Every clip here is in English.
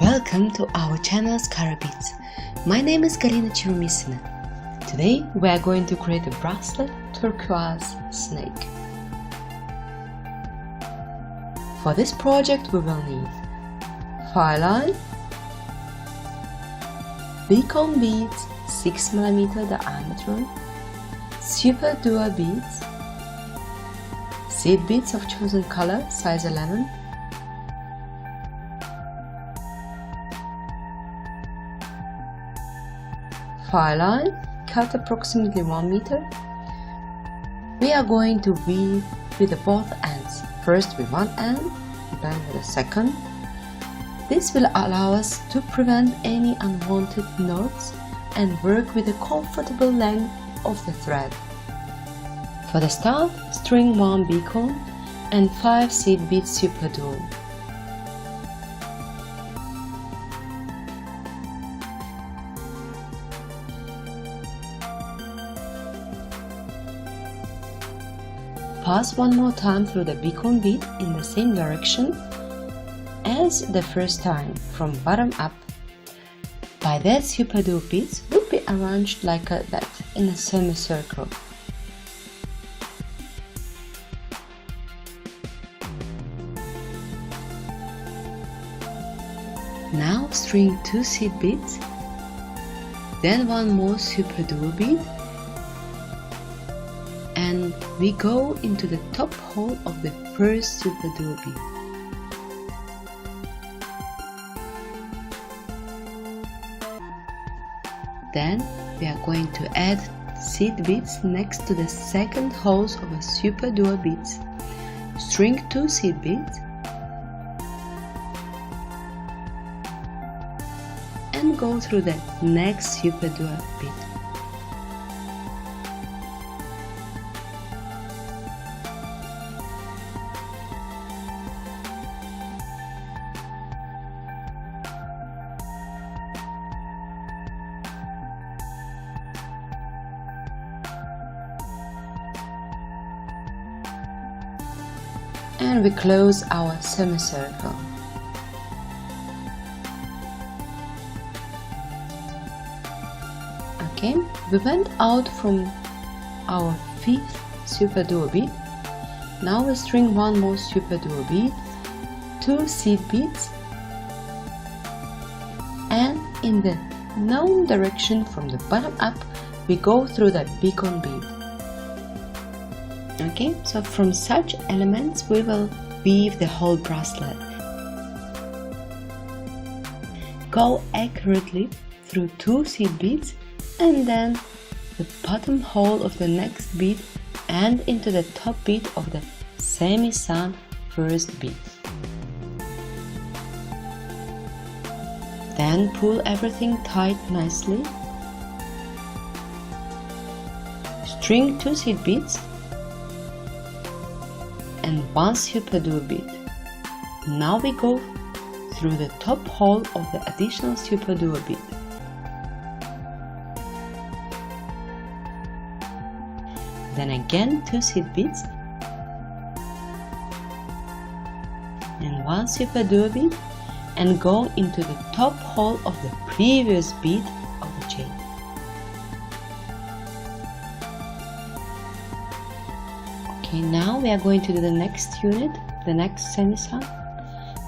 Welcome to our channel ScaraBeads. My name is Galina Cheremisina. Today we are going to create a bracelet Turquoise Snake. For this project we will need file line, beacon beads 6mm diameter, SuperDuo beads, seed beads of chosen color size 11, file line cut approximately 1 meter. We are going to weave with both ends, first with one end, then with the second. This will allow us to prevent any unwanted knots and work with a comfortable length of the thread. For the start, string 1 beacon and 5 seed beads SuperDuo. Pass one more time through the beacon bead in the same direction as the first time, from bottom up. By that, SuperDuo beads will be arranged like that in a semicircle. Now string 2 seed beads, then one more SuperDuo bead, and we go into the top hole of the first SuperDuo bead. Then we are going to add seed beads next to the second holes of a SuperDuo beads. String 2 seed beads and go through the next SuperDuo bead. And we close our semicircle. Okay, we went out from our 5th SuperDuo bead. Now we string one more SuperDuo bead, 2 seed beads, and in the known direction from the bottom up we go through the beacon bead. Okay, so from such elements we will weave the whole bracelet. Go accurately through 2 seed beads and then the bottom hole of the next bead and into the top bead of the semi-sun first bead. Then pull everything tight nicely. String 2 seed beads and 1 SuperDuo bead. Now we go through the top hole of the additional SuperDuo bead. Then again 2 seed beads and 1 SuperDuo bead and go into the top hole of the previous bead of the chain. Okay, now we are going to do the next unit, the next semi-sun.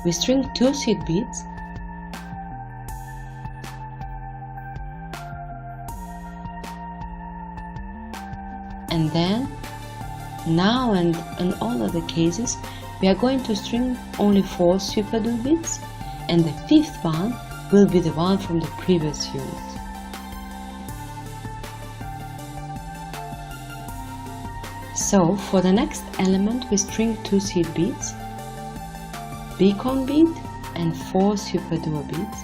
We string 2 seed beads and then now and in all other cases we are going to string only 4 SuperDuo beads, and the 5th one will be the one from the previous unit. So for the next element we string 2 seed beads, beacon bead and 4 SuperDuo beads.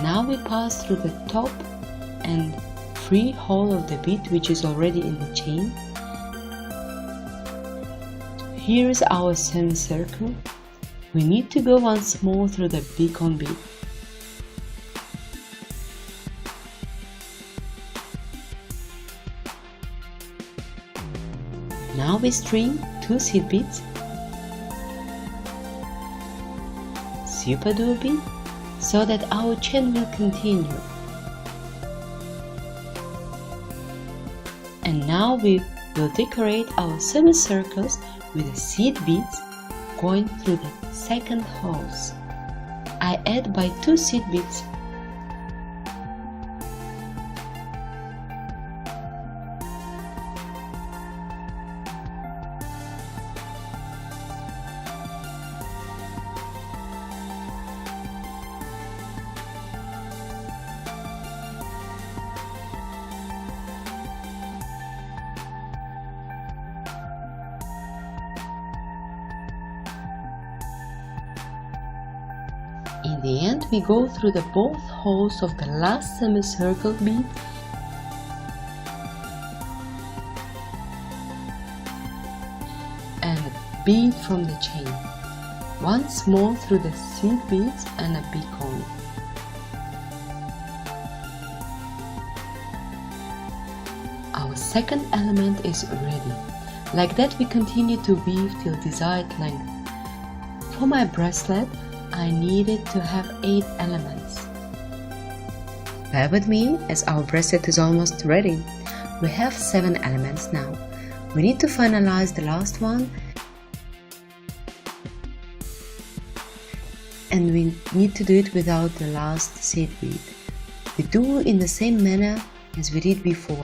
Now we pass through the top and free hole of the bead which is already in the chain. Here is our semicircle. We need to go once more through the beacon bead. Now we string 2 seed beads SuperDuo bead so that our chain will continue. And now we will decorate our semicircles with the seed beads going through the second holes. I add by 2 seed beads. In the end, we go through the both holes of the last semicircle bead and a bead from the chain, once more through the seed beads and a beacon. Our second element is ready. Like that we continue to weave till desired length. For my bracelet, I needed to have 8 elements. Bear with me as our bracelet is almost ready. We have 7 elements now. We need to finalize the last one and we need to do it without the last seed bead. We do in the same manner as we did before.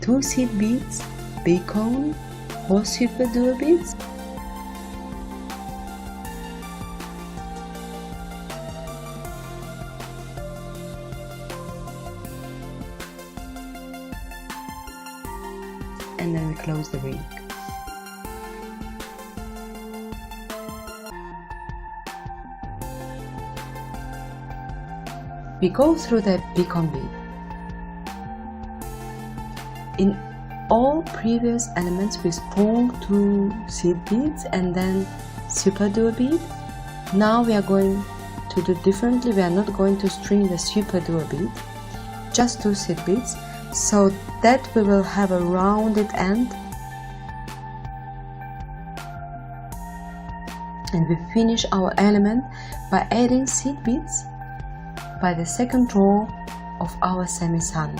2 seed beads, beacon, 4 SuperDuo beads, and then we close the ring. We go through the beacon bead. In all previous elements we sprung 2 seed beads and then SuperDuo bead. Now we are going to do differently. We are not going to string the SuperDuo bead, just 2 seed beads, so that we will have a rounded end, and we finish our element by adding seed beads by the second row of our semi-sun.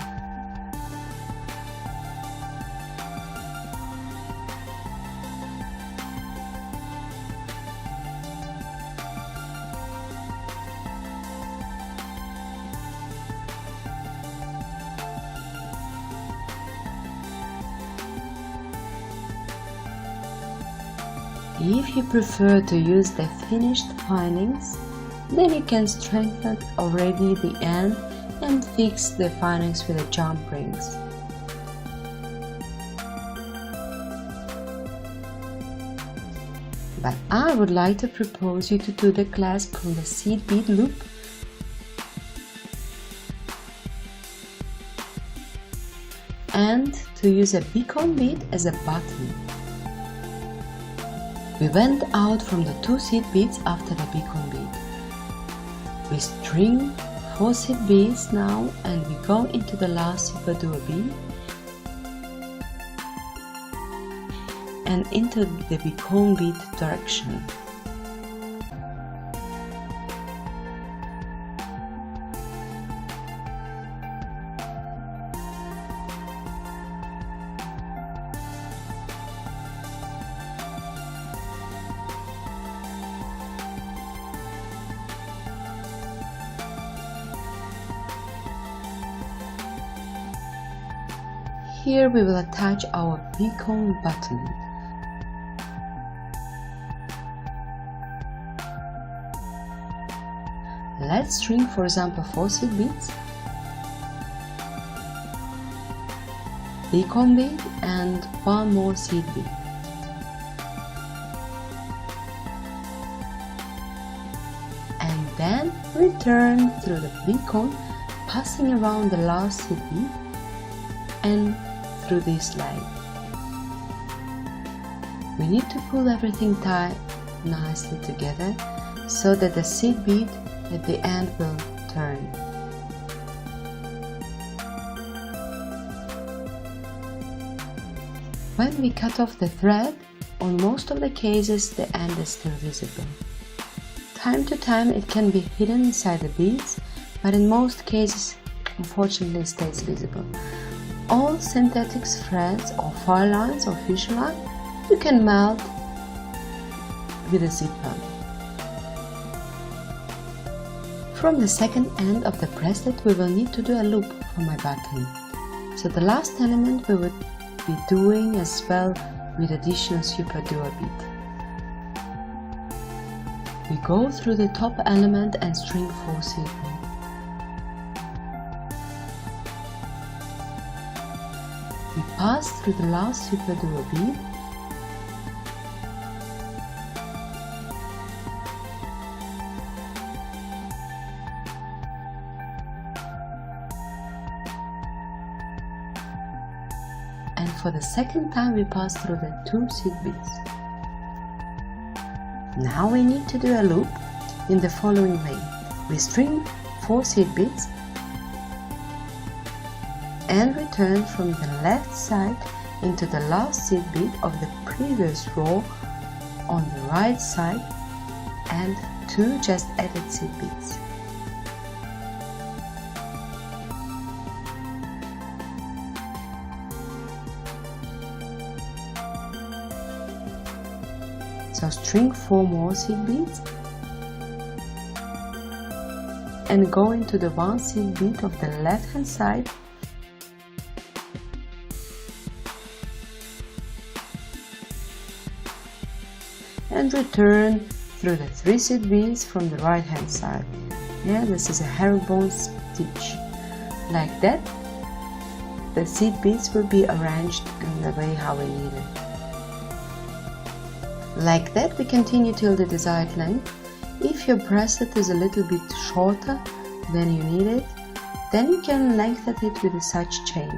If you prefer to use the finished findings, then you can strengthen already the end and fix the findings with the jump rings. But I would like to propose you to do the clasp from the seed bead loop and to use a beacon bead as a button. We went out from the 2 seed beads after the beacon bead. We string 4 seed beads now and we go into the last SuperDuo bead and into the beacon bead direction. Here we will attach our beacon button. Let's string, for example, 4 seed beads, beacon bead and 1 more seed bead. And then return through the beacon, passing around the last seed bead and through this leg. We need to pull everything tight nicely together so that the seed bead at the end will turn. When we cut off the thread, on most of the cases the end is still visible. Time to time it can be hidden inside the beads, but in most cases, unfortunately, it stays visible. All synthetic threads or file lines or fish line you can melt with a zipper. From the second end of the bracelet we will need to do a loop for my button. So the last element we will be doing as well with additional SuperDuo bead. We go through the top element and string 4 seed bead. We pass through the last SuperDuo bead and for the second time we pass through the 2 seed beads. Now we need to do a loop in the following way. We string 4 seed beads and return from the left side into the last seed bead of the previous row on the right side and 2 just added seed beads. So string 4 more seed beads and go into the 1 seed bead of the left hand side and return through the 3 seed beads from the right hand side. Yeah, this is a herringbone stitch. Like that, the seed beads will be arranged in the way how we need it. Like that we continue till the desired length. If your bracelet is a little bit shorter than you need it, then you can lengthen it with such chain.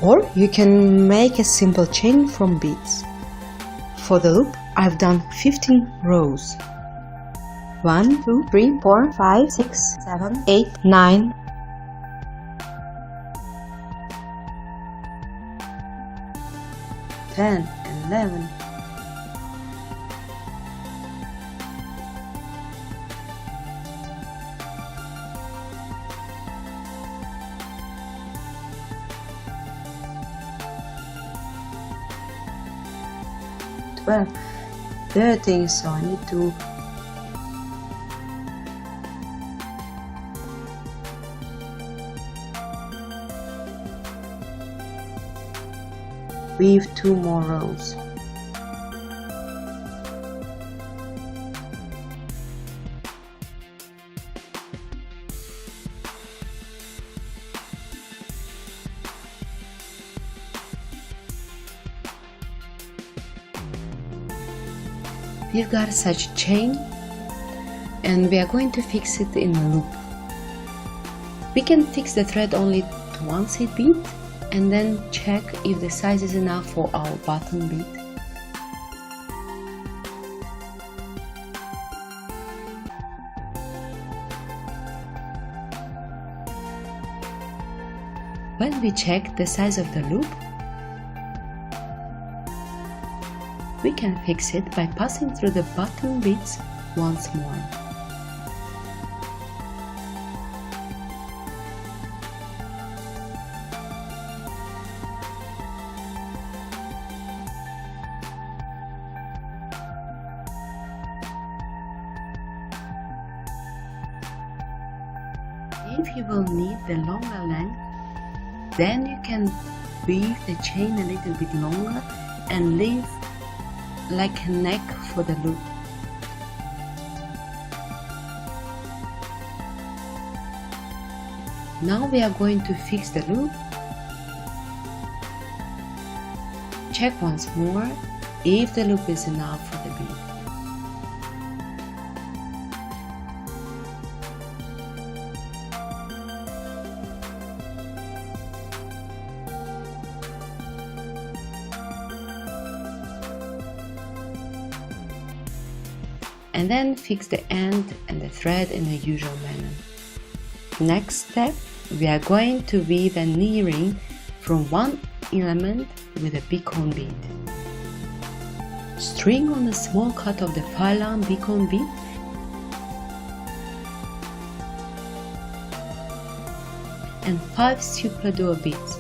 Or you can make a simple chain from beads. For the loop, I've done 15 rows. 1, 2, 3, 4, 5, 6, 7, 8, 9. Ten, 11. Well, 13, so I need to weave 2 more rows. We've got such a chain and we are going to fix it in a loop. We can fix the thread only to 1 seed bead and then check if the size is enough for our bottom bead. When we check the size of the loop, we can fix it by passing through the bottom beads once more. If you will need the longer length, then you can weave the chain a little bit longer and leave like a neck for the loop. Now we are going to fix the loop. Check once more if the loop is enough for the bead. and then fix the end and the thread in the usual manner. Next step, we are going to weave an earring from one element with a beacon bead. String on a small cut of the Phylan beacon bead and 5 SuperDuo beads.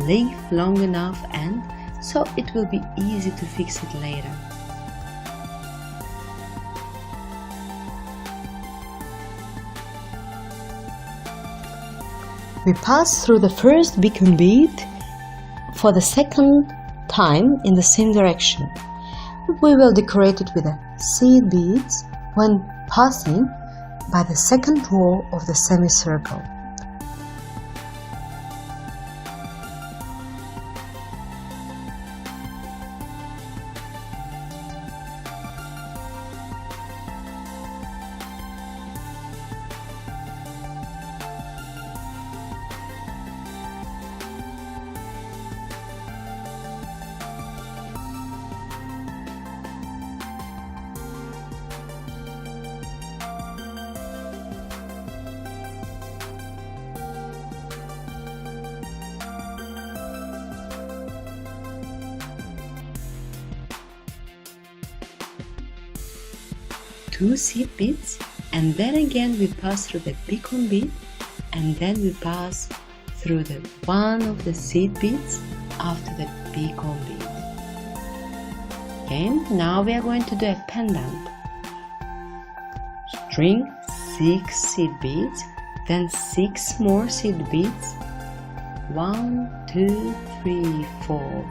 Leave long enough and so it will be easy to fix it later. We pass through the first beacon bead for the second time in the same direction. We will decorate it with seed beads when passing by the second row of the semicircle. Two seed beads, and then again we pass through the beacon bead, and then we pass through the one of the seed beads after the beacon bead. Okay, now we are going to do a pendant. String 6 seed beads, then 6 more seed beads. 1, 2, 3, 4,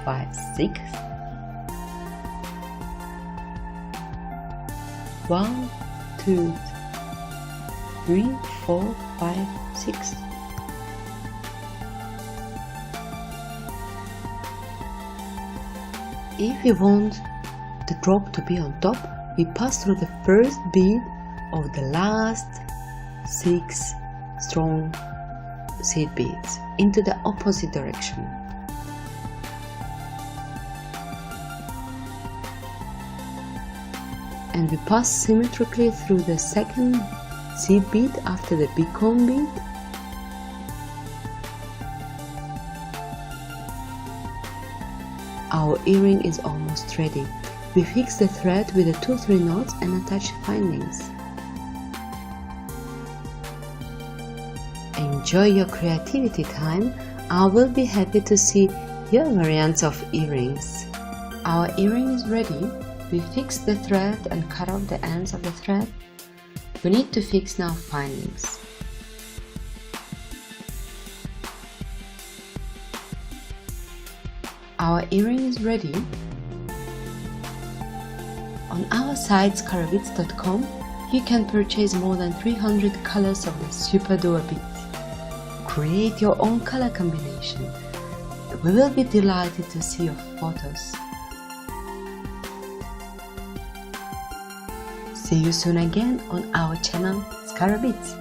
5, 6. 1, 2, 3, 4, 5, 6. If we want the drop to be on top, we pass through the first bead of the last 6 strong seed beads into the opposite direction. And we pass symmetrically through the second seed bead after the beacon bead. Our earring is almost ready. We fix the thread with the 2-3 knots and attach findings. Enjoy your creativity time. I will be happy to see your variants of earrings. Our earring is ready. We fixed the thread and cut off the ends of the thread. We need to fix now findings. Our earring is ready. On our site ScaraBeads.com, you can purchase more than 300 colors of the SuperDuo beads. Create your own color combination. We will be delighted to see your photos. See you soon again on our channel ScaraBeads.